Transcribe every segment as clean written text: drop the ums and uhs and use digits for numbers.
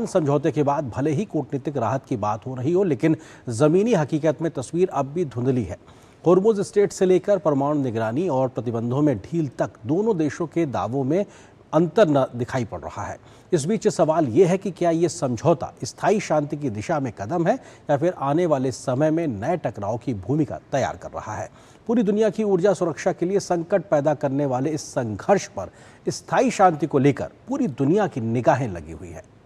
Iran समझौते के बाद भले ही कूटनीतिक राहत की बात हो रही हो, लेकिन ज़मीनी हकीकत में तस्वीर अब भी धुंधली है। होर्मुज़ स्ट्रेट से लेकर परमाणु निगरानी और प्रतिबंधों में ढील तक दोनों देशों के दावों में अंतर न दिखाई पड़ रहा है। इस बीच सवाल ये है कि क्या ये समझौता स्थायी शांति की दिशा में कदम है या फिर आने वाले समय में नए टकराव की भूमिका तैयार कर रहा है। पूरी दुनिया की ऊर्जा सुरक्षा के लिए संकट पैदा करने वाले इस संघर्ष पर स्थायी शांति को लेकर पूरी दुनिया की निगाहें लगी हुई है।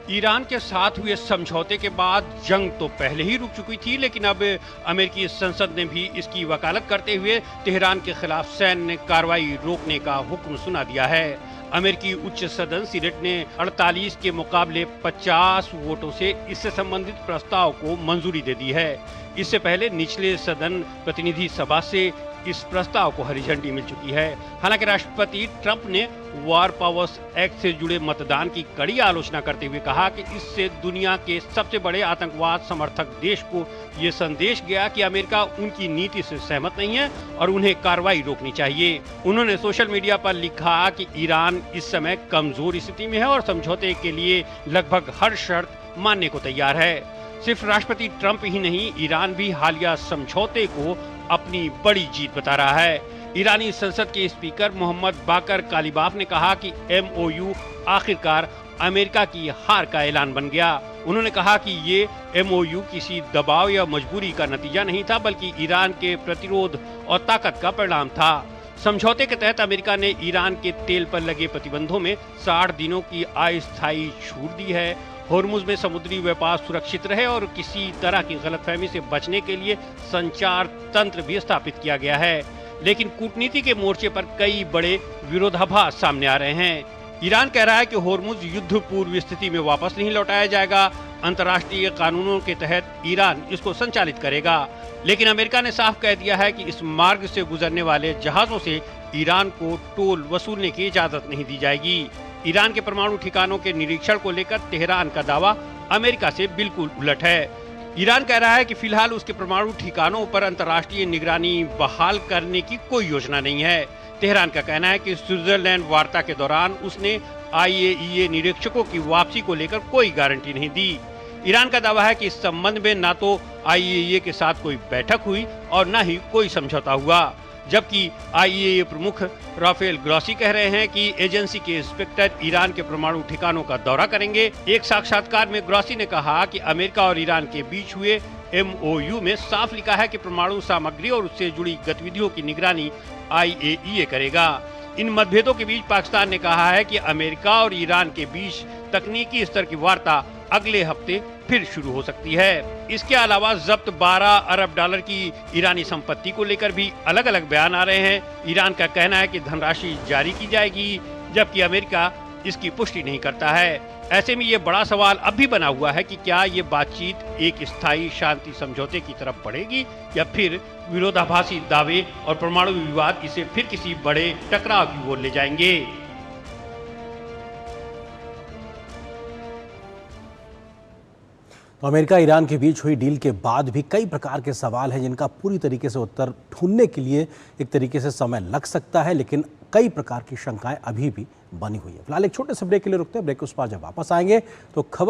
ईरान के साथ हुए समझौते के बाद जंग तो पहले ही रुक चुकी थी, लेकिन अब अमेरिकी संसद ने भी इसकी वकालत करते हुए तेहरान के खिलाफ सैन्य कार्रवाई रोकने का हुक्म सुना दिया है। अमेरिकी उच्च सदन सीनेट ने 48 के मुकाबले 50 वोटों से इससे संबंधित प्रस्ताव को मंजूरी दे दी है। इससे पहले निचले सदन प्रतिनिधि सभा से इस प्रस्ताव को हरी झंडी मिल चुकी है। हालांकि राष्ट्रपति ट्रंप ने वॉर पावर्स एक्ट से जुड़े मतदान की कड़ी आलोचना करते हुए कहा कि इससे दुनिया के सबसे बड़े आतंकवाद समर्थक देश को ये संदेश गया कि अमेरिका उनकी नीति से सहमत नहीं है और उन्हें कार्रवाई रोकनी चाहिए। उन्होंने सोशल मीडिया पर लिखा कि ईरान इस समय कमजोर स्थिति में है और समझौते के लिए लगभग हर शर्त मानने को तैयार है। सिर्फ राष्ट्रपति ट्रंप ही नहीं, ईरान भी हालिया समझौते को अपनी बड़ी जीत बता रहा है। ईरानी संसद के स्पीकर मोहम्मद बाकर कालिबाफ ने कहा कि MOU आखिरकार अमेरिका की हार का ऐलान बन गया। उन्होंने कहा कि ये MOU किसी दबाव या मजबूरी का नतीजा नहीं था, बल्कि ईरान के प्रतिरोध और ताकत का परिणाम था। समझौते के तहत अमेरिका ने ईरान के तेल पर लगे प्रतिबंधों में 60 दिनों की अस्थायी छूट दी है। होर्मुज में समुद्री व्यापार सुरक्षित रहे और किसी तरह की गलतफहमी से बचने के लिए संचार तंत्र भी स्थापित किया गया है। लेकिन कूटनीति के मोर्चे पर कई बड़े विरोधाभास सामने आ रहे हैं। ईरान कह रहा है कि होर्मुज युद्ध पूर्व स्थिति में वापस नहीं लौटाया जाएगा। अंतर्राष्ट्रीय कानूनों के तहत ईरान इसको संचालित करेगा। लेकिन अमेरिका ने साफ कह दिया है कि इस मार्ग से गुजरने वाले जहाजों से ईरान को टोल वसूलने की इजाजत नहीं दी जाएगी। ईरान के परमाणु ठिकानों के निरीक्षण को लेकर तेहरान का दावा अमेरिका से बिल्कुल उलट है। ईरान कह रहा है कि फिलहाल उसके परमाणु ठिकानों पर अंतर्राष्ट्रीय निगरानी बहाल करने की कोई योजना नहीं है। तेहरान का कहना है कि स्विट्जरलैंड वार्ता के दौरान उसने IAEA निरीक्षकों की वापसी को लेकर कोई गारंटी नहीं दी। ईरान का दावा है कि इस संबंध में न तो IAEA के साथ कोई बैठक हुई और न ही कोई समझौता हुआ। जबकि IAEA प्रमुख राफेल ग्रॉसी कह रहे हैं कि एजेंसी के इंस्पेक्टर ईरान के परमाणु ठिकानों का दौरा करेंगे। एक साक्षात्कार में ग्रॉसी ने कहा कि अमेरिका और ईरान के बीच हुए MOU में साफ लिखा है कि परमाणु सामग्री और उससे जुड़ी गतिविधियों की निगरानी IAEA करेगा। इन मतभेदों के बीच पाकिस्तान ने कहा है कि अमेरिका और ईरान के बीच तकनीकी स्तर की वार्ता अगले हफ्ते फिर शुरू हो सकती है। इसके अलावा जब्त 12 अरब डॉलर की ईरानी संपत्ति को लेकर भी अलग अलग बयान आ रहे हैं। ईरान का कहना है कि धनराशि जारी की जाएगी, जबकि अमेरिका इसकी पुष्टि नहीं करता है। ऐसे में ये बड़ा सवाल अब भी बना हुआ है कि क्या ये बातचीत एक स्थायी शांति समझौते की तरफ बढ़ेगी या फिर विरोधाभासी दावे और परमाणु विवाद इसे फिर किसी बड़े टकराव की ओर ले जाएंगे। तो अमेरिका ईरान के बीच हुई डील के बाद भी कई प्रकार के सवाल हैं जिनका पूरी तरीके से उत्तर ढूंढने के लिए एक तरीके से समय लग सकता है, लेकिन कई प्रकार की शंकाएं अभी भी बनी हुई है। फिलहाल एक छोटे से ब्रेक के लिए रुकते हैं। ब्रेक के उस पार जब वापस आएंगे तो खबर